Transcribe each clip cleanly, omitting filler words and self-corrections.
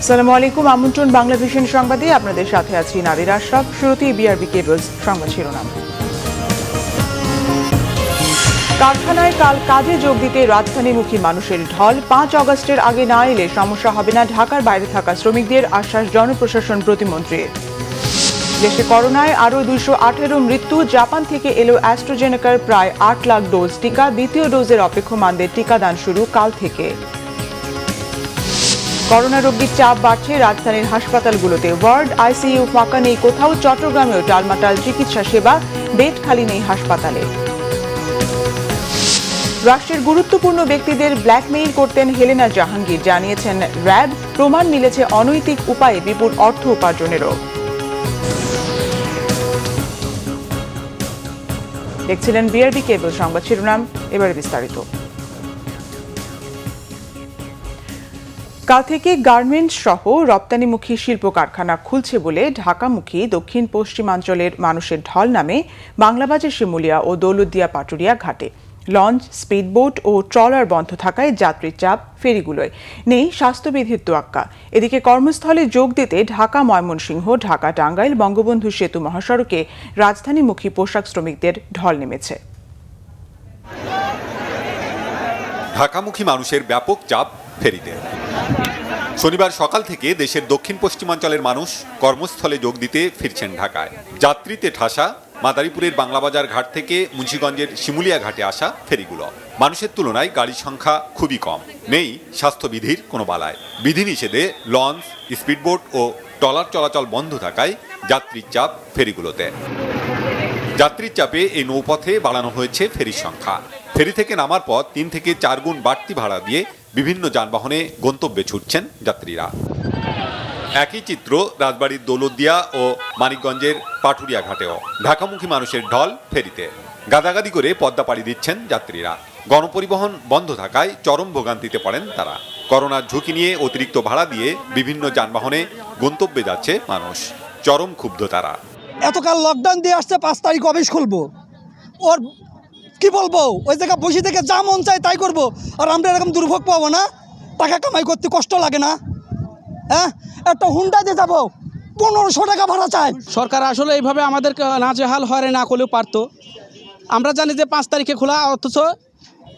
আসসালামু আলাইকুম, আমন্ত্রণ বাংলা ভিশন সংবাদে আপনাদের সাথে আছি নাদিরা আশরাফ। শুরুতেই বিআরবি কেবলস সংবাদ শিরোনাম। কারখানায় কাল কাজে যোগ দিতে রাজধানীমুখী মানুষের ঢল। 5 আগস্টের আগে না এলে সমস্যা হবে না ঢাকার বাইরে থাকা শ্রমিকদের, আশ্বাস জনপ্রশাসন প্রতিমন্ত্রীর। দেশে করোনায় আরও 218 মৃত্যু। জাপান থেকে এলো অ্যাস্ট্রাজেনেকার প্রায় 8 লাখ ডোজ টিকা। দ্বিতীয় ডোজের অপেক্ষমানদের টিকাদান শুরু কাল থেকে। করোনা রোগীর চাপ বাড়ছে রাজধানীর হাসপাতালগুলোতে। ওয়ার্ড, আইসিইউ ফাঁকা নেই কোথাও। চট্টগ্রামেও টালমাটাল চিকিৎসা সেবা, বেড খালি নেই হাসপাতালে। রাষ্ট্রের গুরুত্বপূর্ণ ব্যক্তিদের ব্ল্যাকমেইল করতেন হেলেনা জাহাঙ্গীর, জানিয়েছেন র্যাব। প্রমাণ মিলেছে অনৈতিক উপায়ে বিপুল অর্থ উপার্জনেরও। দেখছিলেন বিআরবি কেবল সংবাদ শিরোনাম, এবারে বিস্তারিত। কাল থেকে গার্মেন্টস সহ রপ্তানিমুখী শিল্প কারখানা খুলছে বলে ঢাকামুখী দক্ষিণ পশ্চিমাঞ্চলের মানুষের ঢল নামে বাংলাবাজার, শিমুলিয়া ও দৌলতদিয়া পাটুরিয়া ঘাটে। লঞ্চ, স্পিডবোট ও ট্রলার বন্ধ থাকায় যাত্রীর চাপ ফেরিগুলোয়। নেই স্বাস্থ্যবিধির তোয়াক্কা। এদিকে কর্মস্থলে যোগ দিতে ঢাকা, ময়মনসিংহ, ঢাকা, টাঙ্গাইল, বঙ্গবন্ধু সেতু মহাসড়কে রাজধানীমুখী পোশাক শ্রমিকদের ঢল নেমেছে। ঢাকামুখী মানুষের ব্যাপক চাপ ফেরিতে। শনিবার সকাল থেকে দেশের দক্ষিণ পশ্চিমাঞ্চলের মানুষ কর্মস্থলে যোগ দিতে ফিরছেন ঢাকায়। যাত্রীতে ঠাসা মাদারীপুরের বাংলাবাজার ঘাট থেকে মুন্সিগঞ্জের শিমুলিয়া ঘাটে আসা ফেরিগুলো। মানুষের তুলনায় গাড়ির সংখ্যা খুবই কম। নেই স্বাস্থ্যবিধির কোনো বালায়। বিধিনিষেধে লঞ্চ, স্পিডবোট ও ট্রলার চলাচল বন্ধ থাকায় যাত্রীর চাপ ফেরিগুলোতে। যাত্রীর চাপে এই নৌপথে বাড়ানো হয়েছে ফেরির সংখ্যা। ফেরি থেকে নামার পর 3 থেকে 4 গুণ বাড়তি ভাড়া দিয়ে বিভিন্ন যানবাহনে গন্তব্যে ছুটছেন যাত্রীরা। একই চিত্র রাজবাড়ীর দৌলতদিয়া ও মানিকগঞ্জের পাটুরিয়া ঘাটেও। ঢাকামুখী মানুষের ঢল ফেরিতে। গাদাগাদি করে পদ্মা পাড়ি দিচ্ছেন যাত্রীরা। গণপরিবহন বন্ধ থাকায় চরম ভোগান্তিতে পড়েন তারা। করোনার ঝুঁকি নিয়ে অতিরিক্ত ভাড়া দিয়ে বিভিন্ন যানবাহনে গন্তব্যে যাচ্ছে মানুষ। চরম ক্ষুব্ধ তারা। এতকাল লকডাউন দিয়ে আসছে, 5 তারিখ অফিস খুলবো। ওর কি বলবো, ওই জায়গায় বসে থেকে যা মন চায় তাই করবো। আর আমরা এরকম দুর্ভোগ পাবো না? টাকা কামাই করতে কষ্ট লাগে না? হ্যাঁ, একটা হুন্ডা দিয়ে যাবো, 1500 টাকা ভাড়া চাই। সরকার আসলে এইভাবে আমাদেরকে নাজেহাল হয়রানি না করলেও পারতো। আমরা জানি যে 5 তারিখে খোলা, অথচ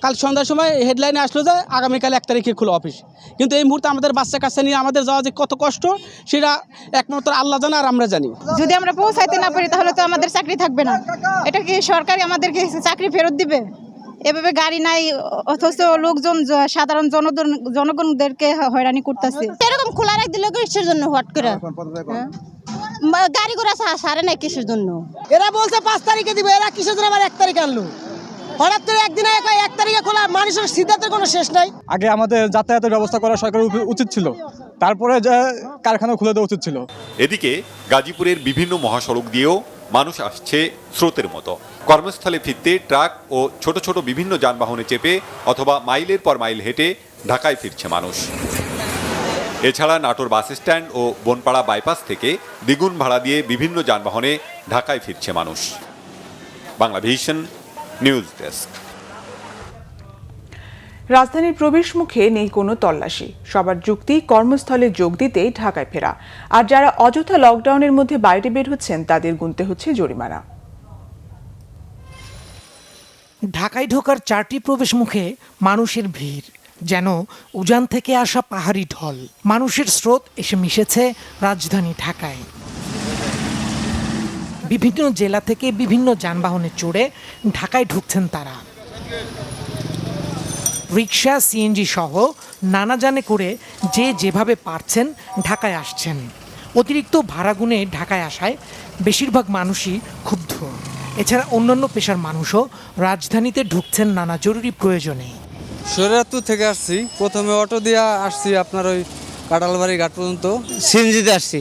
কাল সন্ধ্যার সময় হেডলাইনে আসলো যে আগামীকাল 1 তারিখে খোলা অফিস। কিন্তু এই মুহূর্তে আমাদের বাচ্চা কাচ্চা নিয়ে আমাদের যাওয়া যে কত কষ্ট, সেটা একমাত্র আল্লাহ জানে আর আমরা জানি। যদি আমরা পৌঁছাইতে না পারি তাহলে তো আমাদের চাকরি থাকবে না। এটা কি সরকারই আমাদেরকে চাকরি ফেরত দিবে? এভাবে গাড়ি নাই, অথচ লোকজন সাধারণ জনগণদেরকে হয়রানি করতেছে। এরকম খোলা রাখ দিলে কিসের জন্য? হট করে গাড়ি ঘোড়া সারে নাই কিসের জন্য? এরা বলছে 5 তারিখে দিবে, এরা কিসের জন্য আবার 1 তারিখে আনলো? হঠাৎ করে একদিনে 1 তারিখে খোলা, মানুষের সিদ্ধান্তের কোনো শেষ নাই। আগে আমাদের যাতায়াতের ব্যবস্থা করা সরকারের উচিত ছিল, তারপরে যে কারখানা খুলে দেওয়া উচিত ছিল। এদিকে গাজীপুরের বিভিন্ন মহাসড়ক দিয়েও মানুষ আসছে স্রোতের মতো। কর্মস্থলে ফিরতে ট্রাক ও ছোট ছোট বিভিন্ন যানবাহনে চেপে অথবা মাইলের পর মাইল হেঁটে ঢাকায় ফিরছে মানুষ। এছাড়া নাটোর বাস স্ট্যান্ড ও বনপাড়া বাইপাস থেকে দ্বিগুণ ভাড়া দিয়ে বিভিন্ন যানবাহনে ঢাকায় ফিরছে মানুষ। Bangla vision news desk. রাজধানীর প্রবেশ মুখে নেই কোনো তল্লাশি। সবার যুক্তি কর্মস্থলে যোগ দিতেই ঢাকায় ফেরা। আর যারা অযথা লকডাউনের মধ্যে বাইরে বের হচ্ছেন তাদের গুনতে হচ্ছে জরিমানা। ঢাকায় ঢোকার 4টি প্রবেশ মুখে মানুষের ভিড়, যেন উজান থেকে আসা পাহাড়ি ঢল। মানুষের স্রোত এসে মিশেছে রাজধানী ঢাকায়। বিভিন্ন জেলা থেকে বিভিন্ন যানবাহনে চড়ে ঢাকায় ঢুকছেন তারা। রিকশা, সিএনজি সহ নানা যানে করে যে যেভাবে পারছেন ঢাকায় আসছেন। অতিরিক্ত ভাড়া গুনে ঢাকায় আসায় বেশিরভাগ মানুষই ক্ষুব্ধ। এছাড়া অন্যান্য পেশার মানুষও রাজধানীতে ঢুকছেন নানা জরুরি প্রয়োজনে। শরীয়তপুর থেকে আসছি, প্রথমে অটো দিয়ে আসছি আপনার ওই কাঁঠালবাড়ি ঘাট পর্যন্ত। সিএনজিতে আসছি,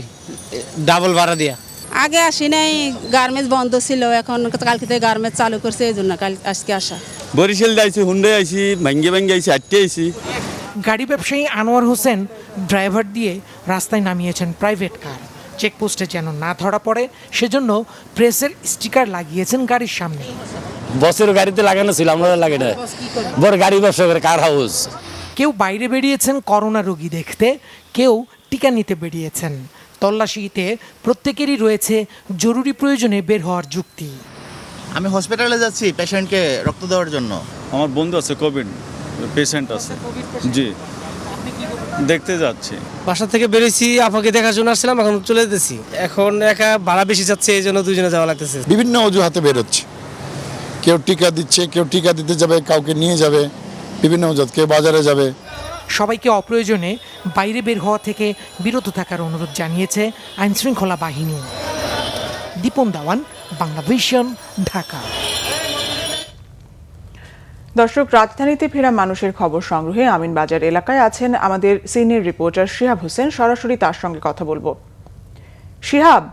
ডাবল ভাড়া দিয়া। আগে আসি নাই, গার্মেন্টস বন্ধ ছিল, এখন কালকে থেকে গার্মেন্টস চালু করছে, এই জন্য আজকে আসা। বরিশাল যাইছি, হুন্ডাই আইছি, ভাঙ্গে আইছি, আটকে আইছি। গাড়ি ব্যবসায়ী আনোয়ার হোসেন ড্রাইভার দিয়ে রাস্তায় নামিয়েছেন প্রাইভেট কার। চেকপোস্টে যেন না ধরা পড়ে সেজন্য প্রেসের স্টিকার লাগিয়েছেন গাড়ির সামনে। বসের গাড়িতে লাগানো ছিল, আমরা লাগে না। বড় গাড়ি ব্যবসা করে কার হাউস। কেউ বাইরে বেরিয়েছেন করোনা রোগী দেখতে, কেউ টিকা নিতে বেরিয়েছেন। তল্লাশিতে প্রত্যেকেরই রয়েছে জরুরি প্রয়োজনে বের হওয়ার যুক্তি। আমি হসপিটালে যাচ্ছি পেশেন্টকে রক্ত দেওয়ার জন্য। আমার বন্ধু আছে, কোভিড পেশেন্ট আছে। জি, দেখতে যাচ্ছি। বাসা থেকে বেরিয়েছি, আপনাকে দেখার জন্য আসছিলাম, এখন চলে যেতেছি। এখন একা ভাড়া বেশি যাচ্ছে, এই জন্য দুজনে যাওয়া লাগতেছে। বিভিন্ন অজুহাতে বেরোচ্ছে, কেউ টিকা দিচ্ছে, কেউ টিকা দিতে যাবে, কাউকে নিয়ে যাবে, বিভিন্ন অজুহাত, কেউ বাজারে যাবে। সবাইকে অপ্রয়োজনে বাইরে বের হওয়া থেকে বিরত থাকার অনুরোধ জানিয়েছে আইনশৃঙ্খলা বাহিনী। দীপন দাওয়ান, বাংলা ভিশন, ঢাকা। দর্শক, রাজধানীতে ফেরা মানুষের খবর সংগ্রহে আমিনবাজার এলাকায় আছেন আমাদের সিনিয়র রিপোর্টার শিহাব হোসেন। সরাসরি তার সঙ্গে কথা বলবো। শিহাব,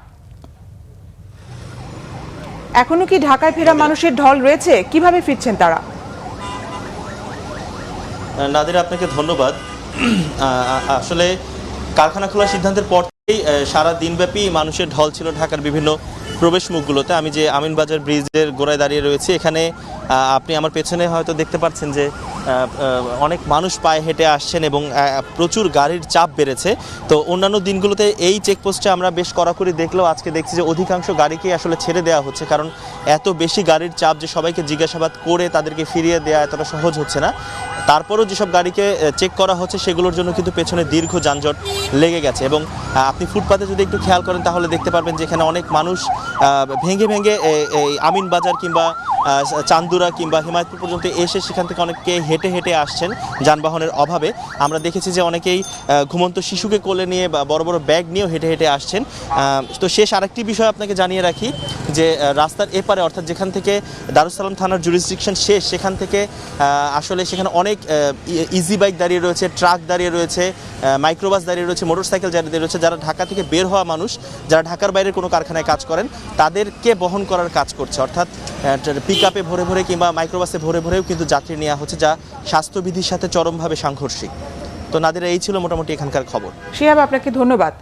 এখনো কি ঢাকায় ফেরা মানুষের ঢল রয়েছে? কিভাবে ফিরছেন তারা? নাদিরা, আপনাকে ধন্যবাদ। আসলে কারখানা খোলার সিদ্ধান্তের পর থেকেই সারা দিনব্যাপী মানুষের ঢল ছিল ঢাকার বিভিন্ন প্রবেশ মুখগুলোতে। আমি যে আমিনবাজার ব্রিজের গোড়ায় দাঁড়িয়ে রয়েছি, এখানে আপনি আমার পেছনে হয়তো দেখতে পাচ্ছেন যে অনেক মানুষ পায়ে হেঁটে আসছেন এবং প্রচুর গাড়ির চাপ বেড়েছে। তো অন্যান্য দিনগুলোতে এই চেকপোস্টে আমরা বেশ কড়াকড়ি দেখলেও আজকে দেখছি যে অধিকাংশ গাড়িকেই আসলে ছেড়ে দেওয়া হচ্ছে, কারণ এত বেশি গাড়ির চাপ যে সবাইকে জিজ্ঞাসাবাদ করে তাদেরকে ফিরিয়ে দেওয়া এতটা সহজ হচ্ছে না। তারপরও যেসব গাড়িকে চেক করা হচ্ছে সেগুলোর জন্য কিন্তু পেছনে দীর্ঘ যানজট লেগে গেছে। এবং আপনি ফুটপাতে যদি একটু খেয়াল করেন তাহলে দেখতে পারবেন যে এখানে অনেক মানুষ ভেঙে ভেঙে এই আমিনবাজার কিংবা চান্দুরা কিংবা হিমায়তপুর পর্যন্ত এসে সেখান থেকে অনেকে হেঁটে হেঁটে আসছেন যানবাহনের অভাবে। আমরা দেখেছি যে অনেকেই ঘুমন্ত শিশুকে কোলে নিয়ে বা বড় বড় ব্যাগ নিয়েও হেঁটে হেঁটে আসছেন। তো শেষ আরেকটি বিষয় আপনাকে জানিয়ে রাখি যে রাস্তার এপারে, অর্থাৎ যেখান থেকে দারুসালাম থানার জুরিসডিকশন শেষ, সেখান থেকে আসলে সেখানে অনেক ইজি বাইক দাঁড়িয়ে রয়েছে, ট্রাক দাঁড়িয়ে রয়েছে, মাইক্রোবাস দাঁড়িয়ে রয়েছে, মোটরসাইকেল দাঁড়িয়ে রয়েছে। যারা ঢাকা থেকে বের হওয়া মানুষ, যারা ঢাকার বাইরের কোনো কারখানায় কাজ করেন, তাদেরকে বহন করার কাজ করছে। অর্থাৎ পিকআপে ভরে ভরে কিংবা মাইক্রোবাসে ভরে ভরেও কিন্তু যাত্রী নেওয়া হচ্ছে, যা স্বাস্থ্যবিধির সাথে চরমভাবে সাংঘর্ষিক। তো নাদিরা, এই ছিল মোটামুটি এখানকার খবর। শিহাব, আপনাকে ধন্যবাদ।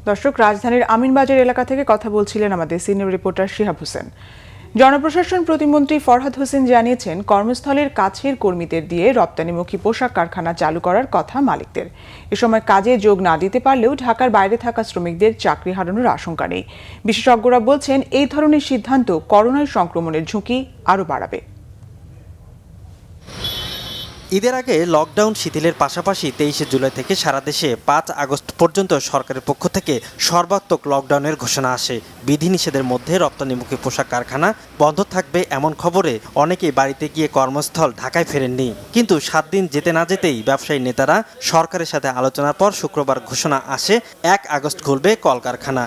দর্শক, রাজধানীর আমিনবাজার এলাকা থেকে কথা বলছিলেন আমাদের সিনিয়র রিপোর্টার শিহাব হোসেন। জনপ্রশাসন প্রতিমন্ত্রী ফরহাদ হোসেন জানিয়েছেন, কর্মস্থলের কাছের কর্মীদের দিয়ে রপ্তানিমুখী পোশাক কারখানা চালু করার কথা মালিকদের। এ সময় কাজে যোগ না দিতে পারলেও ঢাকার বাইরে থাকা শ্রমিকদের চাকরি হারানোর আশঙ্কা নেই। বিশেষজ্ঞরা বলছেন, এই ধরনের সিদ্ধান্ত করোনার সংক্রমণের ঝুঁকি আরও বাড়াবে। ঈদের আগে লকডাউন শিথিলের পাশাপাশি 23শে জুলাই থেকে সারা দেশে 5 আগস্ট পর্যন্ত সরকারের পক্ষ থেকে সর্বাত্মক লকডাউনের ঘোষণা আসে। বিধিনিষেধের মধ্যে রপ্তানিমুখী পোশাক কারখানা বন্ধ থাকবে এমন খবরে অনেকেই বাড়িতে গিয়ে কর্মস্থল ঢাকায় ফেরেননি। কিন্তু 7 দিন যেতে না যেতেই ব্যবসায়ী নেতারা সরকারের সাথে আলোচনার পর শুক্রবার ঘোষণা আসে 1 আগস্ট খুলবে কলকারখানা।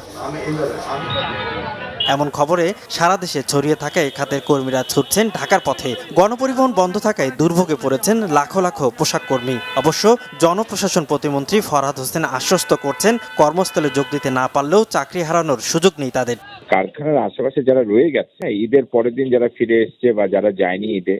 এমন খবরে সারা দেশে ছড়িয়ে থাকা এই খাতের কর্মীরা ছুটছেন ঢাকার পথে। গণপরিবহন বন্ধ থাকায় দুর্ভোগে পড়েছেন লাখো লাখো পোশাক কর্মী। অবশ্য জনপ্রশাসন প্রতিমন্ত্রী ফরহাদ হোসেন আশ্বস্ত করছেন, কর্মস্থলে যোগ দিতে না পারলেও চাকরি হারানোর সুযোগ নেই তাদের। কারখানার আশেপাশে যারা রয়ে গেছে, ঈদের পরের দিন যারা ফিরে এসছে বা যারা যায়নি ঈদে,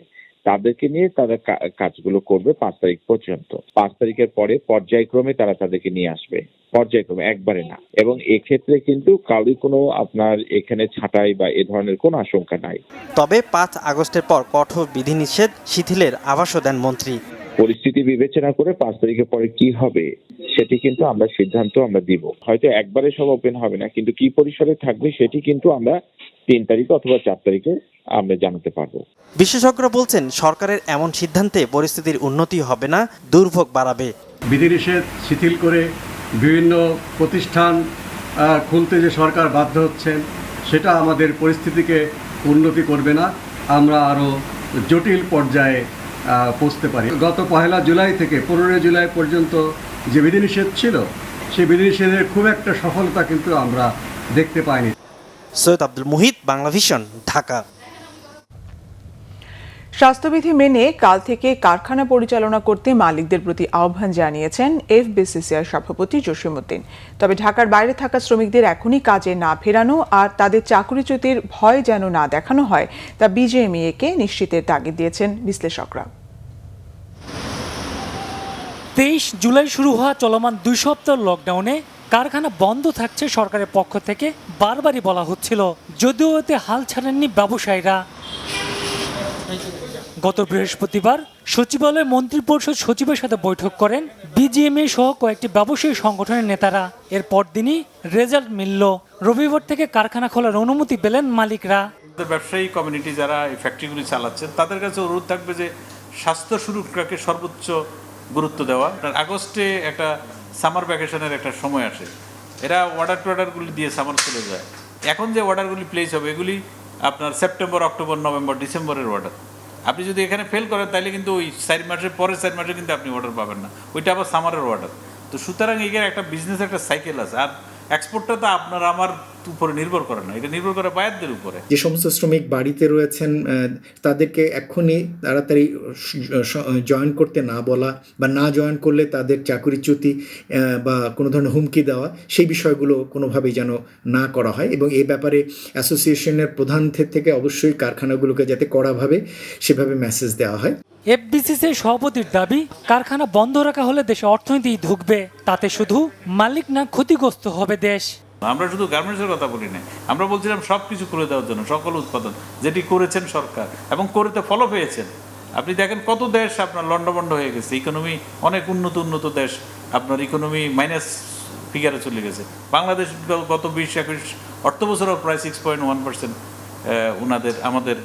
তাদেরকে নিয়ে তারা কাজগুলো করবে 5 তারিখ পর্যন্ত। 5 তারিখের পরে পর্যায়ক্রমে তারা তাদেরকে নিয়ে আসবে, পর্যায়ক্রমে, একবারে না। এবং এক্ষেত্রে কিন্তু কারোর কোনো আপনার এখানে ছাঁটাই বা এ ধরনের কোনো আশঙ্কা নাই। তবে 5 আগস্টের পর কঠোর বিধিনিষেধ শিথিলের আভাসও দেন মন্ত্রী। পরিস্থিতি বিবেচনা করে 5 তারিখের পরে কি হবে সেটি কিন্তু আমরা সিদ্ধান্ত দিব। হয়তো একবারে সব ওপেন হবে না, কিন্তু কি পরিসরে থাকবে সেটি কিন্তু আমরা 3 তারিখে অথবা 4 তারিখে আমরা জানাতে পারবো। বিশেষজ্ঞরা বলছেন, সরকারের এমন সিদ্ধান্তে পরিস্থিতির উন্নতি হবে না, দুর্ভোগ বাড়াবে। বিধিনিষেধ শিথিল করে বিভিন্ন প্রতিষ্ঠান খুলতে যে সরকার বাধ্য হচ্ছেন, সেটা আমাদের পরিস্থিতিকে উন্নতি করবে না, আমরা আরও জটিল পর্যায়ে পৌঁছতে পারি। গত 1 জুলাই থেকে 15 জুলাই পর্যন্ত যে বিধিনিষেধ ছিল, সেই বিধিনিষেধের খুব একটা সফলতা কিন্তু আমরা দেখতে পাইনি। সৈয়দ আব্দুল মুহিত, বাংলা ভিশন, ঢাকা। স্বাস্থ্যবিধি মেনে কাল থেকে কারখানা পরিচালনা করতে মালিকদের প্রতি আহ্বান জানিয়েছেন এফবিসিসিআই সভাপতি জসিমউদ্দিন। তবে ঢাকার বাইরে থাকা শ্রমিকদের এখনই কাজে না ফেরানো আর তাদের চাকরিচ্যুতির ভয় যেন না দেখানো হয়, তা বিজেএমইএকে নিশ্চিতের তাগিদ দিয়েছেন বিশ্লেষকরা। 23 জুলাই শুরু হওয়া চলমান 2 সপ্তাহ লকডাউনে কারখানা বন্ধ থাকছে সরকারের পক্ষ থেকে বারবারই বলা হচ্ছিল, যদিও এতে হাল ছাড়েননি ব্যবসায়ীরা। গত বৃহস্পতিবার সচিবালয়ে মন্ত্রিপরিষদ সচিবের সাথে বৈঠক করেন বিজিএমএ সহ কয়েকটি ব্যবসায়ী সংগঠনের নেতারা। এর পরদিনই রেজাল্ট মিলল। রবিবার থেকে কারখানা খোলার অনুমতি পেলেন মালিকরা। ব্যবসায়ী কমিউনিটি যারা এই ফ্যাক্টরিগুলি চালাচ্ছেন তাদের কাছে অনুরোধ থাকবে যে স্বাস্থ্য সুরক্ষাকে সর্বোচ্চ গুরুত্ব দেওয়া। আগস্টে একটা সামার ভ্যাকেশনের একটা সময় আসে, এরা অর্ডারগুলি দিয়ে সামার চলে যায়। এখন যে অর্ডারগুলি প্লেস হবে এগুলি আপনার সেপ্টেম্বর, অক্টোবর, নভেম্বর, ডিসেম্বরের অর্ডার। আপনি যদি এখানে ফেল করেন তাহলে কিন্তু ওই 4 মাসের পরে 4 মাসে কিন্তু আপনি অর্ডার পাবেন না, ওইটা আবার সামারের অর্ডার। তো সুতরাং এখানে একটা বিজনেস একটা সাইকেল আছে। আর এক্সপোর্টটা তো আপনার আমার উপরে নির্ভর করে না, এটা নির্ভর করে বায়ারদের উপরে। যে সমস্ত শ্রমিক বাড়িতে রয়েছেন তাদেরকে এখনই তাড়াতাড়ি জয়েন করতে না বলা বা না জয়েন করলে তাদের চাকরিচ্যুতি বা কোনো ধরনের হুমকি দেওয়া, সেই বিষয়গুলো কোনোভাবেই যেন না করা হয়। এবং এই ব্যাপারে অ্যাসোসিয়েশনের প্রধান থেকে অবশ্যই কারখানাগুলোকে যাতে কড়াভাবে সেভাবে মেসেজ দেওয়া হয়। এফবিসিসির সভাপতির দাবি, কারখানা বন্ধ রাখা হলে দেশে অর্থনীতি ধুঁকবে, তাতে শুধু মালিক না ক্ষতিগ্রস্ত হবে দেশ। আমরা শুধু গার্মেন্টসের কথা বলি না, আমরা বলছিলাম সব কিছু খুলে দেওয়ার জন্য, সকল উৎপাদন যেটি করেছেন সরকার এবং করতে ফলও পেয়েছেন। আপনি দেখেন কত দেশ আপনার লন্ডভন্ড হয়ে গেছে, ইকোনমি অনেক উন্নত দেশ আপনার ইকোনমি মাইনাস ফিগারে চলে গেছে। বাংলাদেশ গত 20-21 অর্থ বছরও প্রায় 6.1% আমাদের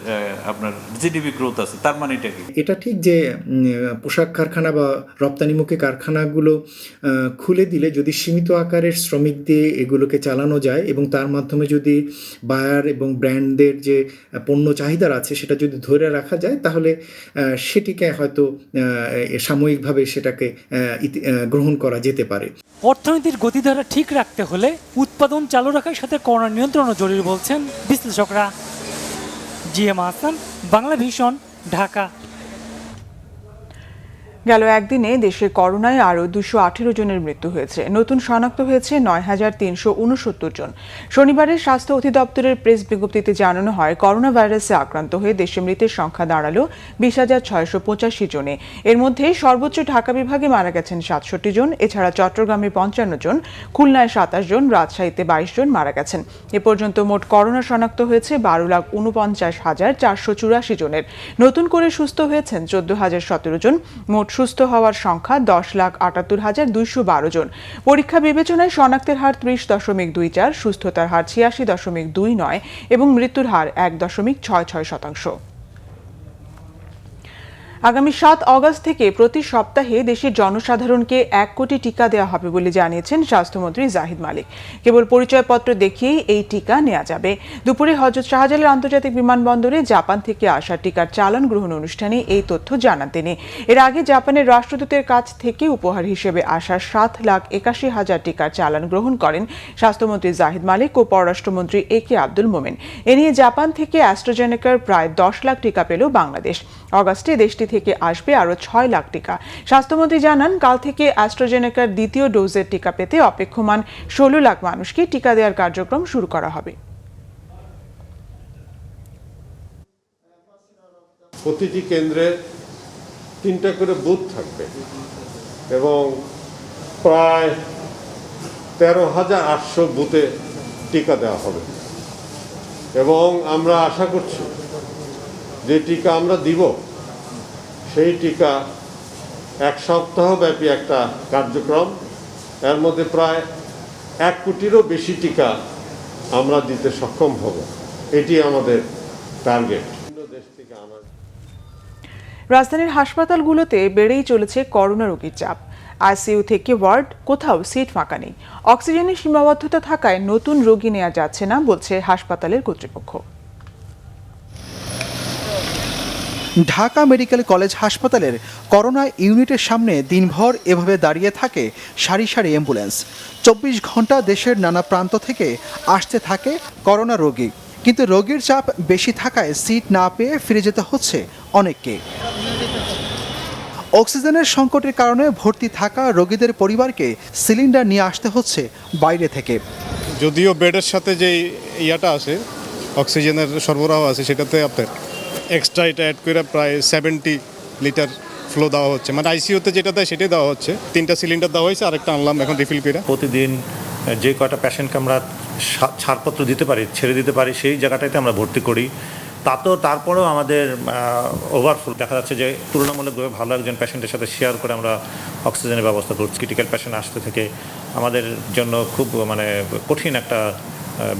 আপনার জিডিপি গ্রোথ আছে। তার মানে এটা কি? এটা ঠিক যে পোশাক কারখানা বা রপ্তানিমুখী কারখানাগুলো খুলে দিলে যদি সীমিত আকারের শ্রমিক দিয়ে এগুলোকে চালানো যায় এবং তার মাধ্যমে যদি বায়ার এবং ব্র্যান্ডদের যে পণ্য চাহিদার আছে সেটা যদি ধরে রাখা যায়, তাহলে সেটিকে হয়তো সাময়িকভাবে সেটাকে গ্রহণ করা যেতে পারে। অর্থনীতির গতিধারা ঠিক রাখতে হলে উৎপাদন চালু রাখার সাথে করোনা নিয়ন্ত্রণও জরুরি বলছেন বিশ্লেষকরা। GM Hasan, Bangla vision, Dhaka. গেল একদিনে দেশে করোনায় আরও 218 জনের মৃত্যু হয়েছে। নতুন শনাক্ত হয়েছে 9,369 জন। শনিবারের স্বাস্থ্য অধিদপ্তরের প্রেস বিজ্ঞপ্তিতে জানানো হয়, করোনা ভাইরাসে আক্রান্ত হয়ে দেশে মৃতের সংখ্যা দাঁড়ালো 20,685 জনে। এর মধ্যে সর্বোচ্চ ঢাকা বিভাগে মারা গেছেন 67 জন। এছাড়া চট্টগ্রামে 55 জন, খুলনায় 27 জন, রাজশাহীতে 22 জন মারা গেছেন। এ পর্যন্ত মোট করোনা শনাক্ত হয়েছে 12,49,484 জনের। নতুন করে সুস্থ হয়েছেন 14,017 জন। মোট সুস্থ হওয়ার সংখ্যা 10,78,212 জন। পরীক্ষা বিবেচনায় শনাক্তের হার 30.24, সুস্থতার হার 86.29 এবং মৃত্যুর হার 1.66%। আগামী 7 অগস্ট থেকে প্রতি সপ্তাহে দেশের জনসাধারণকে 1 কোটি টিকা দেওয়া হবে বলে জানিয়েছেন স্বাস্থ্যমন্ত্রী জাহিদ মালিক। কেবল পরিচয়পত্র দেখিয়েই এই টিকা নেওয়া যাবে। দুপুরে হযরত শাহজালাল আন্তর্জাতিক বিমানবন্দরে জাপান থেকে আসা টিকার চালান গ্রহণ অনুষ্ঠানে এই তথ্য জানান তিনি। এর আগে জাপানের রাষ্ট্রদূতের কাছ থেকে উপহার হিসেবে আসা 7,81,000 টিকার চালান গ্রহণ করেন স্বাস্থ্যমন্ত্রী জাহিদ মালিক ও পররাষ্ট্রমন্ত্রী একে আব্দুল মোমেন। এ নিয়ে জাপান থেকে অ্যাস্ট্রাজেনেকার প্রায় 10 লাখ টিকা পেল বাংলাদেশ। অগাস্টে দেশটি থেকে আসবে আরও 6 লাখ টিকা। স্বাস্থ্যমন্ত্রী জানান, কাল থেকে অ্যাস্ট্রাজেনেকার দ্বিতীয় ডোজের টিকা পেতে অপেক্ষমান 16 লাখ মানুষকে টিকা দেওয়ার কার্যক্রম শুরু করা হবে। প্রতিটি কেন্দ্রে 3টা করে বুথ থাকবে এবং প্রায় 13,800 বুথে টিকা দেওয়া হবে এবং আমরা আশা করছি যে টিকা আমরা দিব সেই টিকা 1 সপ্তাহ ব্যাপী একটা কার্যক্রম। এর মধ্যে প্রায় 1 কোটিরও বেশি টিকা আমরা দিতে সক্ষম হব, এটি আমাদের টার্গেট। রাজধানীর হাসপাতালগুলোতে বেড়েই চলেছে করোনা রোগীর চাপ। আইসিইউ থেকে ওয়ার্ড, কোথাও সিট ফাঁকা নেই। অক্সিজেনের সীমাবদ্ধতা থাকায় নতুন রোগী নেওয়া যাচ্ছে না বলছে হাসপাতালের কর্তৃপক্ষ। ঢাকা মেডিকেল কলেজ হাসপাতালের করোনা ইউনিটের সামনে দিনভর এভাবে দাঁড়িয়ে থাকে সারি সারি অ্যাম্বুলেন্স। 24 ঘন্টা দেশের নানা প্রান্ত থেকে আসতে থাকে করোনা রোগী, কিন্তু রোগীর চাপ বেশি থাকায় সিট না পেয়ে ফিরে যেতে হচ্ছে অনেককে। অক্সিজেনের সংকটের কারণে ভর্তি থাকা রোগীদের পরিবারকে সিলিন্ডার নিয়ে আসতে হচ্ছে বাইরে থেকে। যদিও বেডের সাথে যে ইয়াটা আছে, অক্সিজেনের সরবরাহ আছে, সেটাতে আপনার এক্সট্রা এটা অ্যাড করে প্রায় 70 লিটার ফ্লো দেওয়া হচ্ছে। মানে আইসিইউতে যেটা দেয় সেটাই দেওয়া হচ্ছে। 3টা সিলিন্ডার দেওয়া হয়েছে, আরেকটা আনলাম এখন রিফিল করে। প্রতিদিন যে কয়টা পেশেন্টকে আমরা ছাড়পত্র দিতে পারি, ছেড়ে দিতে পারি, সেই জায়গাটাতে আমরা ভর্তি করি। তারপরেও আমাদের ওভারফুল দেখা যাচ্ছে যে তুলনামূলকভাবে ভালো একজন পেশেন্টের সাথে শেয়ার করে আমরা অক্সিজেনের ব্যবস্থা করছি। ক্রিটিক্যাল পেশেন্ট আসতে থেকে আমাদের জন্য খুব কঠিন একটা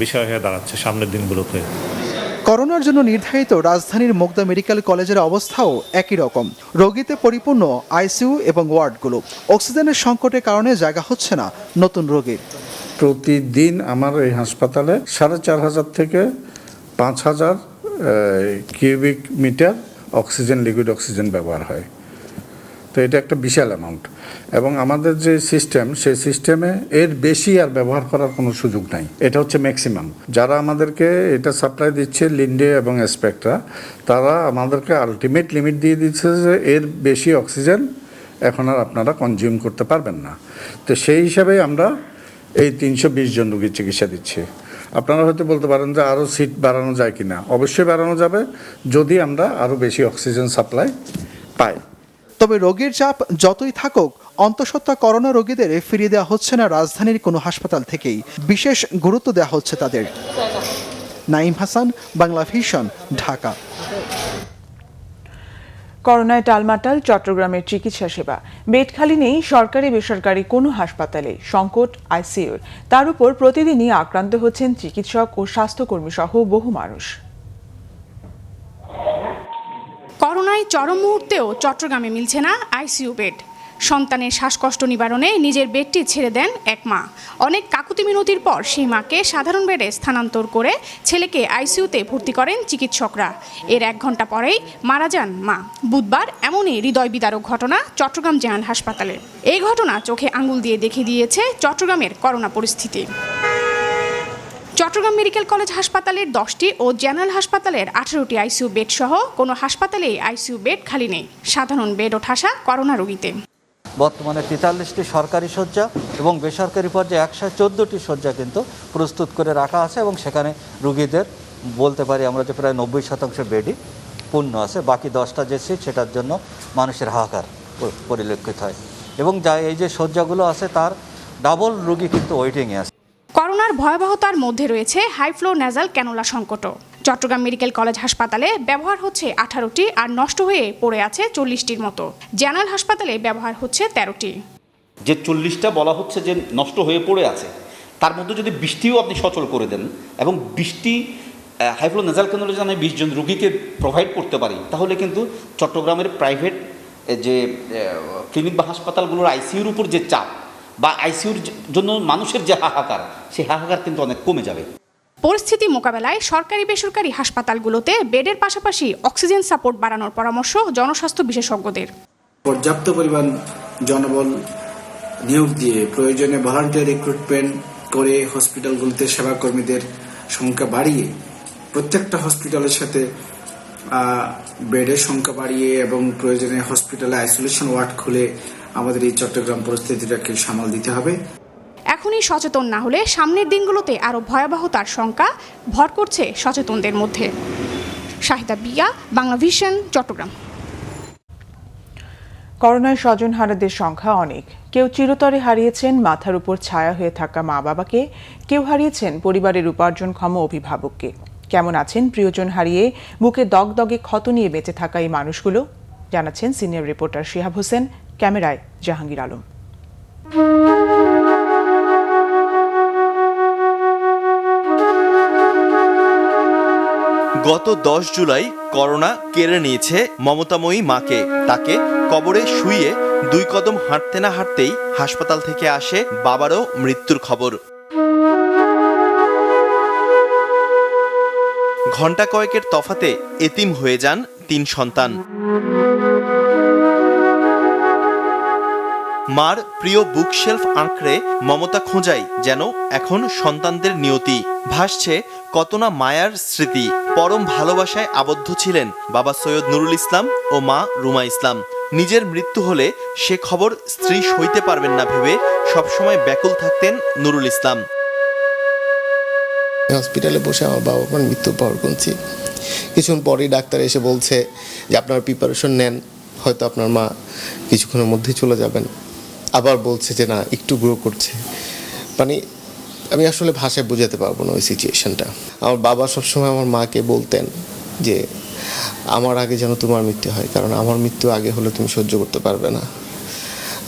বিষয় হয়ে দাঁড়াচ্ছে সামনের দিনগুলোতে। করোনার জন্য নির্ধারিত রাজধানীর মুগদা মেডিকেল কলেজের অবস্থাও একই রকম। রোগীতে পরিপূর্ণ আইসিইউ এবং ওয়ার্ডগুলো। অক্সিজেনের সংকটের কারণে জায়গা হচ্ছে না নতুন রোগীর। প্রতিদিন আমার এই হাসপাতালে ৪,৫০০ থেকে ৫,০০০ cubic metre oxygen, liquid oxygen ব্যবহার হয়। তো এটা একটা বিশাল অ্যামাউন্ট, এবং আমাদের যে সিস্টেম, সেই সিস্টেমে এর বেশি আর ব্যবহার করার কোনো সুযোগ নাই। এটা হচ্ছে ম্যাক্সিমাম। যারা আমাদেরকে এটা সাপ্লাই দিচ্ছে, লিন্ডে এবং স্পেকট্রা, তারা আমাদেরকে আলটিমেট লিমিট দিয়ে দিচ্ছে যে এর বেশি অক্সিজেন এখন আর আপনারা কনজিউম করতে পারবেন না। তো সেই হিসাবে আমরা এই ৩২০ জন রোগীর চিকিৎসা দিচ্ছি। আপনারা হয়তো বলতে পারেন যে আরও সিট বাড়ানো যায় কি না। অবশ্যই বাড়ানো যাবে যদি আমরা আরও বেশি অক্সিজেন সাপ্লাই পাই। তবে রোগীর চাপ যতই থাকুক, অন্তঃসত্ত্বা করোনা রোগীদের ফিরিয়ে দেওয়া হচ্ছে না রাজধানীর কোনো হাসপাতাল থেকেই। বিশেষ গুরুত্ব দেওয়া হচ্ছে তাদের। নাঈম হাসান, বাংলা ভিশন, ঢাকা। করোনায় টালমাটাল চট্টগ্রামের চিকিৎসা সেবা। বেড খালি নেই সরকারি বেসরকারি কোনো হাসপাতালে, সংকট আইসিইউর। তার উপর প্রতিদিনই আক্রান্ত হচ্ছেন চিকিৎসক ও স্বাস্থ্যকর্মী সহ বহু মানুষ। করোনায় চরম মুহূর্তেও চট্টগ্রামে মিলছে না আইসিইউ বেড। সন্তানের শ্বাসকষ্ট নিবারণে নিজের বেডটি ছেড়ে দেন এক মা। অনেক কাকুতি মিনতির পর সেই মাকে সাধারণ বেডে স্থানান্তর করে ছেলেকে আইসিইউতে ভর্তি করেন চিকিৎসকরা। এর 1 ঘন্টা পরেই মারা যান মা। বুধবার এমনই হৃদয় বিদারক ঘটনা চট্টগ্রাম জেনারেল হাসপাতালে। এই ঘটনা চোখে আঙুল দিয়ে দেখিয়ে দিয়েছে চট্টগ্রামের করোনা পরিস্থিতি। চট্টগ্রাম মেডিকেল কলেজ হাসপাতালের 10টি ও জেনারেল হাসপাতালের 18টি আইসিইউ বেড সহ কোনো হাসপাতালেই আইসিইউ বেড খালি নেই। সাধারণ বেডও ঠাসা করোনা রোগীতে। বর্তমানে 43টি সরকারি শয্যা এবং বেসরকারি পর্যায়ে 114টি শয্যা কিন্তু প্রস্তুত করে রাখা আছে, এবং সেখানে রোগীদের বলতে পারি আমরা যে প্রায় 90% বেডই পূর্ণ আছে। বাকি 10টা যে সিট, সেটার জন্য মানুষের হাহাকার পরিলক্ষিত হয়, এবং এই যে শয্যাগুলো আছে তার ডাবল রোগী কিন্তু ওয়েটিংয়ে আছে। করোনার ভয়াবহতার মধ্যে রয়েছে হাই ফ্লো নেজাল ক্যানোলা সংকটও। চট্টগ্রাম মেডিকেল কলেজ হাসপাতালে ব্যবহার হচ্ছে 18টি আর নষ্ট হয়ে পড়ে আছে 40টির মতো। জেনারেল হাসপাতালে ব্যবহার হচ্ছে 13টি। যে 40টা বলা হচ্ছে যে নষ্ট হয়ে পড়ে আছে, তার মধ্যে যদি 20টিও আপনি সচল করে দেন এবং 20টি হাইফ্লো নেজাল ক্যানোলা যদি আমি 20 জন রোগীকে প্রোভাইড করতে পারি, তাহলে কিন্তু চট্টগ্রামের প্রাইভেট যে ক্লিনিক বা হাসপাতালগুলোর আইসিইউর উপর যে চাপ বা আইসিইউর জন্য মানুষের যে হাহাকার, সেই হাহাকার কিন্তু অনেক কমে যাবে। পরিস্থিতি মোকাবেলায় সরকারি বেসরকারি হাসপাতালগুলোতে বেডের পাশাপাশি অক্সিজেন সাপোর্ট বাড়ানোর পরামর্শ জনস্বাস্থ্য বিশেষজ্ঞদের। পর্যাপ্ত পরিমাণ জনবল নিয়োগ দিয়ে প্রয়োজনে ভলান্টিয়ার রিক্রুটমেন্ট করে হসপিটালগুলোতে সেবাকর্মীদের সংখ্যা বাড়িয়ে প্রত্যেকটা হসপিটালের সাথে বেডের সংখ্যা বাড়িয়ে এবং প্রয়োজনে হসপিটালে আইসোলেশন ওয়ার্ড খুলে আমাদের এই চট্টগ্রাম পরিস্থিতিটাকে সামাল দিতে হবে। এখনই সচেতন না হলে সামনের দিনগুলোতে আরও ভয়াবহতার শঙ্কা ভর করছে সচেতনদের মধ্যে। শাহিদা বিয়া, বাংলা ভিশন, চট্টগ্রাম। করোনায় স্বজনহারাদের সংখ্যা অনেক। কেউ চিরতরে হারিয়েছেন মাথার উপর ছায়া হয়ে থাকা মা বাবাকে, কেউ হারিয়েছেন পরিবারের উপার্জনক্ষম অভিভাবককে। কেমন আছেন প্রিয়জন হারিয়ে বুকে দগদগে ক্ষত নিয়ে বেঁচে থাকা এই মানুষগুলো, জানাচ্ছেন সিনিয়র রিপোর্টার শিহাব হোসেন, ক্যামেরায় জাহাঙ্গীর আলম। গত 10 জুলাই করোনা কেড়ে নিয়েছে মমতাময়ী মাকে। তাকে কবরে শুইয়ে 2 কদম হাঁটতে না হাঁটতেই হাসপাতাল থেকে আসে বাবারও মৃত্যুর খবর। ঘণ্টা কয়েকের তফাতে এতিম হয়ে যান 3 সন্তান। মার প্রিয় বুকশেলফ আঁকড়ে মমতা খোঁজাই যেন এখন সন্তানদের নিয়তি। ভাসছে কত না মায়ার স্মৃতি। পরম ভালোবাসায় আবদ্ধ ছিলেন বাবা সৈয়দ নুরুল ইসলাম ও মা রুমা ইসলাম। নিজের মৃত্যু হলে সে খবর স্ত্রী সইতে পারবেন না ভেবে সবসময় ব্যাকুল থাকতেন নুরুল ইসলাম। হসপিটালে বসে আমার বাবা মার মৃত্যুবরণ করছি। কিছুক্ষণ পরেই ডাক্তার এসে বলছে যে আপনার প্রিপারেশন নেন, হয়তো আপনার মা কিছুক্ষণের মধ্যেই চলে যাবেন। আবার বলছে যে না, একটু গ্রো করছে। মানে আমি আসলে ভাষায় বোঝাতে পারবো না ওই সিচুয়েশনটা। আমার বাবা সবসময় আমার মাকে বলতেন যে আমার আগে যেন তোমার মৃত্যু হয়, কারণ আমার মৃত্যু আগে হলে তুমি সহ্য করতে পারবে না,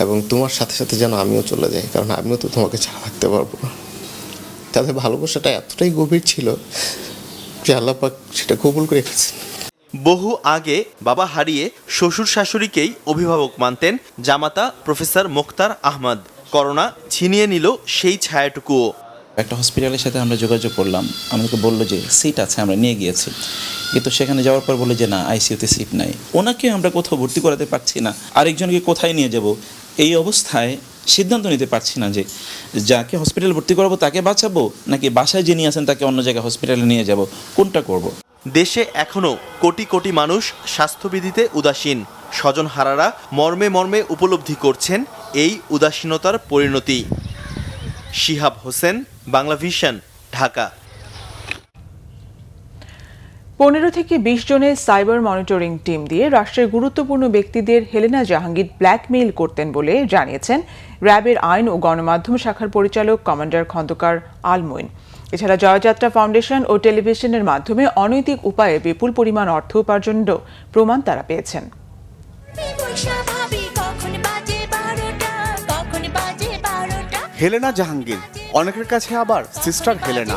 এবং তোমার সাথে সাথে যেন আমিও চলে যাই, কারণ আমিও তো তোমাকে ছাড়া থাকতে পারবো না। তাদের ভালোবাসাটা এতটাই গভীর ছিল যে আল্লাহ পাক সেটা কবুল করে ফেলছেন। বহু আগে বাবা হারিয়ে শ্বশুর শাশুড়িকেই অভিভাবক মানতেন জামাতা প্রফেসর মোখতার আহমদ। করোনা ছিনিয়ে নিল সেই ছায়াটুকুও। একটা হসপিটালের সাথে আমরা যোগাযোগ করলাম, আমাদেরকে বললো যে সিট আছে, আমরা নিয়ে গিয়েছি, কিন্তু সেখানে যাওয়ার পর বলে যে না, আইসিইউতে সিট নাই। ওনাকে আমরা কোথাও ভর্তি করাতে পারছি না, আরেকজনকে কোথায় নিয়ে যাব, এই অবস্থায় সিদ্ধান্ত নিতে পারছি না যে যাকে হসপিটালে ভর্তি করাবো তাকে বাঁচাবো, নাকি বাসায় যিনি আছেন তাকে অন্য জায়গায় হসপিটালে নিয়ে যাব, কোনটা করব। দেশে এখনো কোটি কোটি মানুষ স্বাস্থ্যবিধিতে উদাসীন। স্বজনহারারা মর্মে মর্মে উপলব্ধি করছেন এই উদাসীনতার পরিণতি। শিহাব হোসেন, বাংলা ভিশন, ঢাকা। 15 থেকে 20 জনের সাইবার মনিটরিং টিম দিয়ে রাষ্ট্রের গুরুত্বপূর্ণ ব্যক্তিদের হেলেনা জাহাঙ্গীর ব্ল্যাকমেইল করতেন বলে জানিয়েছেন র্যাবের আইন ও গণমাধ্যম শাখার পরিচালক কমান্ডার খন্দকার আলমইন। এছাড়া জয়যাত্রা ফাউন্ডেশন ও টেলিভিশনের মাধ্যমে অনৈতিক উপায়ে বিপুল পরিমাণ অর্থ উপার্জনেরও প্রমাণ তারা পেয়েছেন। হেলেনা জাহাঙ্গীর, অনেকের কাছে আবার সিস্টার হেলেনা।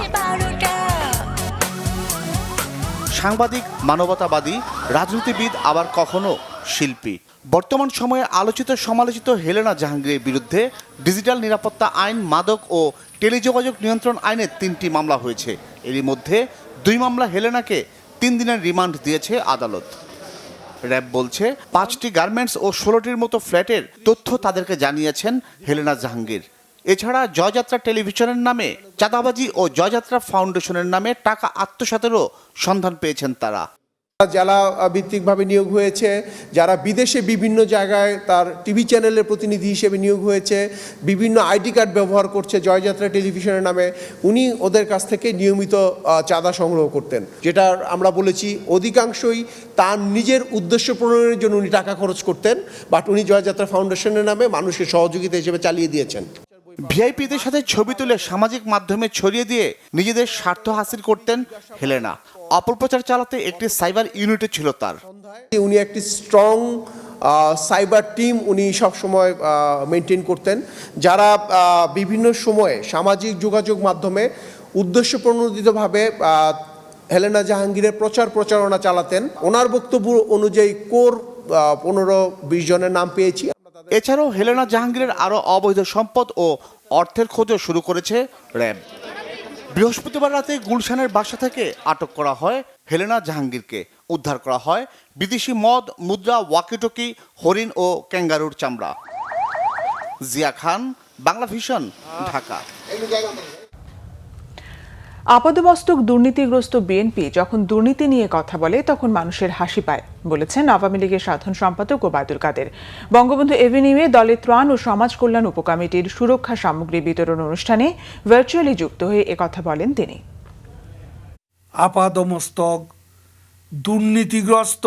সাংবাদিক, মানবতাবাদী, রাজনীতিবিদ, আবার কখনো শিল্পী। বর্তমান সময়ে আলোচিত সমালোচিত হেলেনা জাহাঙ্গীরের বিরুদ্ধে ডিজিটাল নিরাপত্তা আইন, মাদক ও টেলিযোগাযোগ নিয়ন্ত্রণ আইনে 3টি মামলা হয়েছে। এরই মধ্যে 2 মামলা হেলেনাকে 3 দিনের রিমান্ড দিয়েছে আদালত। র্যাব বলছে 5টি গার্মেন্টস ও 16টির মতো ফ্ল্যাটের তথ্য তাদেরকে জানিয়েছেন হেলেনা জাহাঙ্গীর। এছাড়া জয়যাত্রা টেলিভিশনের নামে চাঁদাবাজি ও জয়যাত্রা ফাউন্ডেশনের নামে টাকা আত্মসাতেরও সন্ধান পেয়েছেন তারা। জেলা ভিত্তিকভাবে নিয়োগ হয়েছে, যারা বিদেশে বিভিন্ন জায়গায় তার টিভি চ্যানেলের প্রতিনিধি হিসেবে নিয়োগ হয়েছে, বিভিন্ন আইডি কার্ড ব্যবহার করছে জয়যাত্রা টেলিভিশনের নামে, উনি ওদের কাছ থেকে নিয়মিত চাঁদা সংগ্রহ করতেন। যেটা আমরা বলেছি অধিকাংশই তার নিজের উদ্দেশ্য পূরণের জন্য উনি টাকা খরচ করতেন, বাট উনি জয়যাত্রা ফাউন্ডেশনের নামে মানুষকে সহযোগিতা হিসেবে চালিয়ে দিয়েছেন। ভিআইপিদের সাথে ছবি তুলে সামাজিক মাধ্যমে ছড়িয়ে দিয়ে নিজেদের স্বার্থ হাসিল করতেন হেলেনা। অপপ্রচার চালাতে একটি সাইবার ইউনিটও ছিল তার। উনি একটি স্ট্রং সাইবার টিম উনি সবসময় মেনটেন করতেন, যারা বিভিন্ন সময়ে সামাজিক যোগাযোগ মাধ্যমে উদ্দেশ্য প্রণোদিতভাবে হেলেনা জাহাঙ্গীরের প্রচারণা চালাতেন। ওনার বক্তব্য অনুযায়ী কোর 15-20 জনের নাম পেয়েছি। এছাড়াও হেলেনা জাহাঙ্গীরের আরও অবৈধ সম্পদ ও অর্থের খোঁজও শুরু করেছে র্যাব। বৃহস্পতিবার রাতে গুলশানের বাসা থেকে আটক করা হয় হেলেনা জাহাঙ্গীরকে। উদ্ধার করা হয় বিদেশি মদ, মুদ্রা, ওয়াকিটকি, হরিণ ও ক্যাঙ্গারুর চামড়া। জিয়া খান, বাংলা ভিশন, ঢাকা। আপাদমস্তক দুর্নীতিগ্রস্ত বিএনপি যখন দুর্নীতি নিয়ে কথা বলে তখন মানুষের হাসি পায় বলেছেন আওয়ামী লীগের সাধারণ সম্পাদক ওবায়দুল কাদের। বঙ্গবন্ধু এভিনিউয়ে দলের ত্রাণ ও সমাজ কল্যাণ উপকমিটির সুরক্ষা সামগ্রী বিতরণ অনুষ্ঠানে ভার্চুয়ালি যুক্ত হয়ে একথা বলেন তিনি। আপাদমস্তক দুর্নীতিগ্রস্ত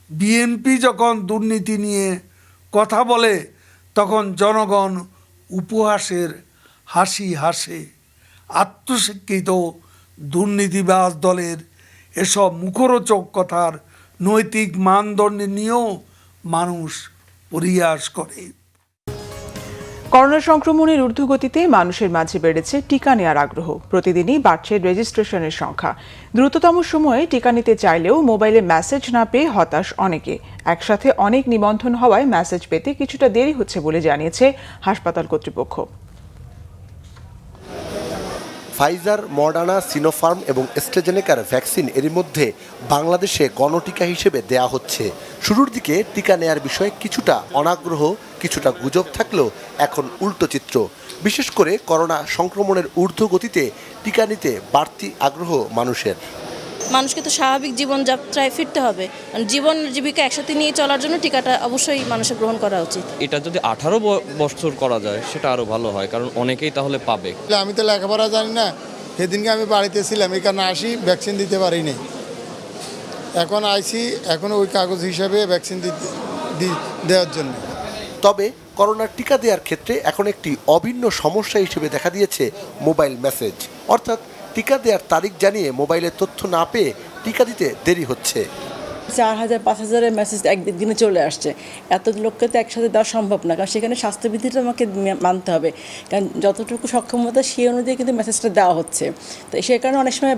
বিএনপি যখন দুর্নীতি নিয়ে কথা বলে তখন জনগণ উপহাসের হাসি হাসে। আত্মস্বীকৃত দুর্নীতিবাজ দলের এসব মুখরোচক কথার নৈতিক মানদণ্ড নিয়েও মানুষ পরিহাস করে। করোনা সংক্রমণের ঊর্ধ্বগতিতে মানুষের মাঝে বেড়েছে টিকা নেওয়ার আগ্রহ। প্রতিদিনই বাড়ছে রেজিস্ট্রেশনের সংখ্যা। দ্রুততম সময়ে টিকা নিতে চাইলেও মোবাইলে মেসেজ না পেয়ে হতাশ অনেকে। একসাথে অনেক নিবন্ধন হওয়ায় মেসেজ পেতে কিছুটা দেরি হচ্ছে বলে জানিয়েছে হাসপাতাল কর্তৃপক্ষ। ফাইজার, মডার্না, সিনোফার্ম এবং অ্যাস্ট্রাজেনেকার ভ্যাকসিন এরই মধ্যে বাংলাদেশে গণটিকা হিসেবে দেয়া হচ্ছে। শুরুর দিকে টিকা নেয়ার বিষয়ে কিছুটা অনাগ্রহ, কিছুটা গুজব থাকলেও এখন উল্টো চিত্র। বিশেষ করে করোনা সংক্রমণের ঊর্ধ্বগতিতে টিকা নিতে বাড়তি আগ্রহ মানুষের। মানুষকে তো স্বাভাবিক জীবনযাত্রায় ফিরতে হবে, জীবন জীবিকা একসাথে নিয়ে চলার জন্য টিকাটা অবশ্যই মানুষের গ্রহণ করা উচিত। এটা যদি 18 বছর করা যায় সেটা আরো ভালো হয়, কারণ অনেকেই তাহলে পাবে। আমি তো লেখাপড়া জানি না, সেদিনকে আমি বাড়িতে ছিলাম, এখানে আসি ভ্যাকসিন দিতে পারিনি। এখন আইসি, এখন ওই কাগজ হিসাবে ভ্যাকসিন দেওয়ার জন্য। তবে করোনার টিকা দেওয়ার ক্ষেত্রে এখন একটি অভিন্ন সমস্যা হিসেবে দেখা দিয়েছে মোবাইল মেসেজ। অর্থাৎ টিকা দেওয়ার তারিখ জানিয়ে মোবাইলে তথ্য না পেয়ে টিকা দিতে দেরি হচ্ছে। 4000 5000-এর মেসেজ একদিনে চলে আসছে। এত লোককে তো একসাথে দেওয়া সম্ভব না, কারণ সেখানে স্বাস্থ্যবিধিটা আমাকে মানতে হবে, কারণ যতটুকু সক্ষমতা সেই অনুযায়ী কিন্তু মেসেজটা দেওয়া হচ্ছে। তো সেই কারণে অনেক সময়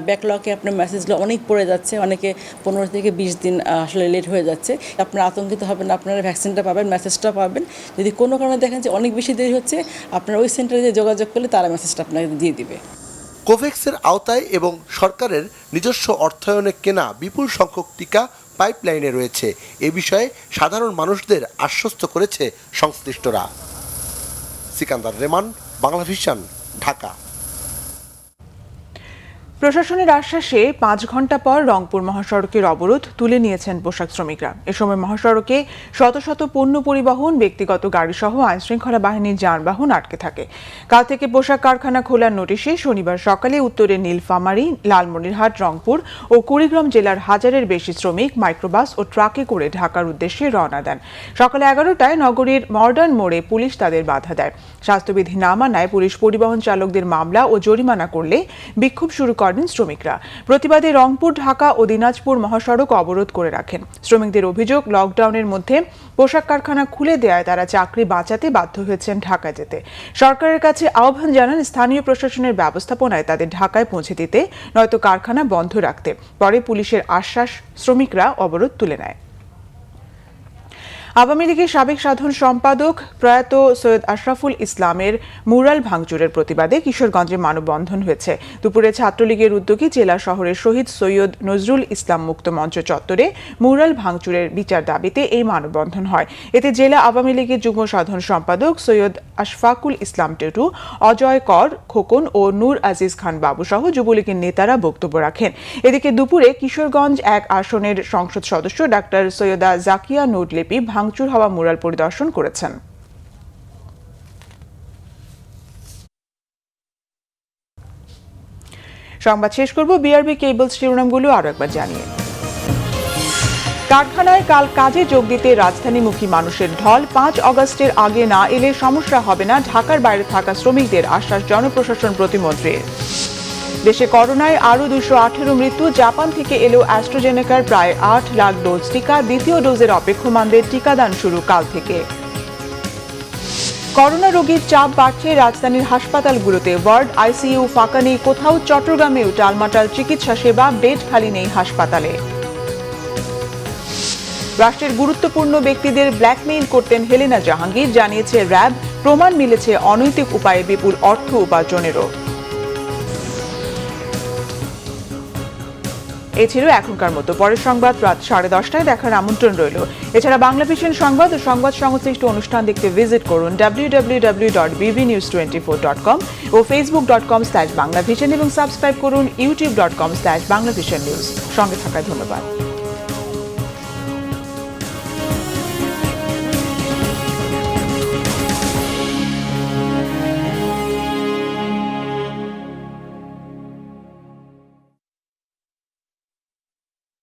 ব্যাকলগে আপনার মেসেজগুলো অনেক পড়ে যাচ্ছে, অনেকে 15 থেকে 20 দিন আসলে লেট হয়ে যাচ্ছে। আপনারা আতঙ্কিত হবেন, আপনারা ভ্যাকসিনটা পাবেন, মেসেজটা পাবেন। যদি কোনো কারণে দেখেন যে অনেক বেশি দেরি হচ্ছে, আপনারা ওই সেন্টারে যে যোগাযোগ করলে তারা মেসেজটা আপনাকে দিয়ে দিবে। কোভ্যাক্সের আওতায় এবং সরকারের নিজস্ব অর্থায়নে কেনা বিপুল সংখ্যক টিকা পাইপলাইনে রয়েছে। এ বিষয়ে সাধারণ মানুষদের আশ্বস্ত করেছে সংশ্লিষ্টরা। সিকান্দার রেমান, বাংলা ভিশন, ঢাকা। প্রশাসনের আশ্বাসে 5 ঘন্টা পর রংপুর মহাসড়কের অবরোধ তুলে নিয়েছেন পোশাক শ্রমিকরা। এ সময় মহাসড়কে শত শত পণ্য পরিবহন, ব্যক্তিগত গাড়িসহ আইনশৃঙ্খলা বাহিনীর যানবাহন আটকে থাকে। কাল থেকে পোশাক কারখানা খোলার নোটিশে শনিবার সকালে উত্তরে নীলফামারী, লালমনিরহাট, রংপুর ও কুড়িগ্রাম জেলার হাজারের বেশি শ্রমিক মাইক্রোবাস ও ট্রাকে করে ঢাকার উদ্দেশ্যে রওনা দেন। সকাল 11টায় নগরীর মডার্ন মোড়ে পুলিশ তাদের বাধা দেয়। স্বাস্থ্যবিধি না মানায় পুলিশ পরিবহন চালকদের মামলা ও জরিমানা করলে বিক্ষোভ শুরু করেন শ্রমিকরা। প্রতিবাদে রংপুর, ঢাকা ও দিনাজপুর মহাসড়ক অবরোধ করে রাখেন। শ্রমিকদের অভিযোগ, লকডাউনের মধ্যে পোশাক কারখানা খুলে দেওয়ায় তারা চাকরি বাঁচাতে বাধ্য হয়েছেন ঢাকা যেতে। সরকারের কাছে আহ্বান জানান স্থানীয় প্রশাসনের ব্যবস্থাপনায় তাদের ঢাকায় পৌঁছে দিতে, নয়তো কারখানা বন্ধ রাখতে। পরে পুলিশের আশ্বাস শ্রমিকরা অবরোধ তুলে নেয়। আওয়ামী লীগের সাবেক সাধারণ সম্পাদক প্রয়াত সৈয়দ আশরাফুল ইসলামের মুরাল ভাঙচুরের প্রতিবাদে কিশোরগঞ্জে মানববন্ধন হয়েছে। দুপুরে ছাত্রলীগের উদ্যোগে জেলা শহরের শহীদ সৈয়দ নজরুল ইসলাম মুক্ত মঞ্চ চত্বরে মুরাল ভাঙচুরের বিচার দাবিতে এই মানববন্ধন হয়। এতে জেলা আওয়ামী লীগের যুগ্ম সাধারণ সম্পাদক সৈয়দ আশফাকুল ইসলাম টেটু, অজয় কর খোকন ও নূর আজিজ খান বাবু সহ যুবলীগের নেতারা বক্তব্য রাখেন। এদিকে দুপুরে কিশোরগঞ্জ 1 আসনের সংসদ সদস্য ডাক্তার সৈয়দা জাকিয়া নোটলিপি ভাঙচুর হওয়া মুরাল পরিদর্শন করেছেন। সংবাদ শেষ করব বিআরবি কেবলস শিরোনামগুলো আরো একবার জানিয়ে। কারখানায় কাল কাজে যোগ দিতে রাজধানীমুখী মানুষের ঢল। 5 আগস্টের আগে না এলে সমস্যা হবে না, ঢাকার বাইরে থাকা শ্রমিকদের আশ্বাস জনপ্রশাসন প্রতিমন্ত্রীর। দেশে করোনায় আরও 218 মৃত্যু। জাপান থেকে এলো অ্যাস্ট্রাজেনেকার প্রায় 8 লাখ ডোজ টিকা। দ্বিতীয় ডোজের অপেক্ষমানদের টিকাদান শুরু কাল থেকে। করোনা রোগীর চাপ বাড়ছে রাজধানীর হাসপাতালগুলোতে। ওয়ার্ড, আইসিইউ ফাঁকা নেই কোথাও। চট্টগ্রামেও টালমাটাল চিকিৎসা সেবা, বেড খালি নেই হাসপাতালে। রাষ্ট্রের গুরুত্বপূর্ণ ব্যক্তিদের ব্ল্যাকমেইল করতেন হেলেনা জাহাঙ্গীর, জানিয়েছে র্যাব। প্রমাণ মিলেছে অনৈতিক উপায়ে বিপুল অর্থ উপার্জনেরও। এই ছিল এখনকার মতো। পরের সংবাদ রাত 10:30টায় দেখার আমন্ত্রণ রইল। এছাড়া বাংলা ভিশন সংবাদ ও সংবাদ সংশ্লিষ্ট অনুষ্ঠান দেখতে ভিজিট করুন www.bbnews24.com ও facebook.com/banglavision এবং সাবস্ক্রাইব করুন youtube.com/banglavisionnews। সঙ্গে থাকায় ধন্যবাদ।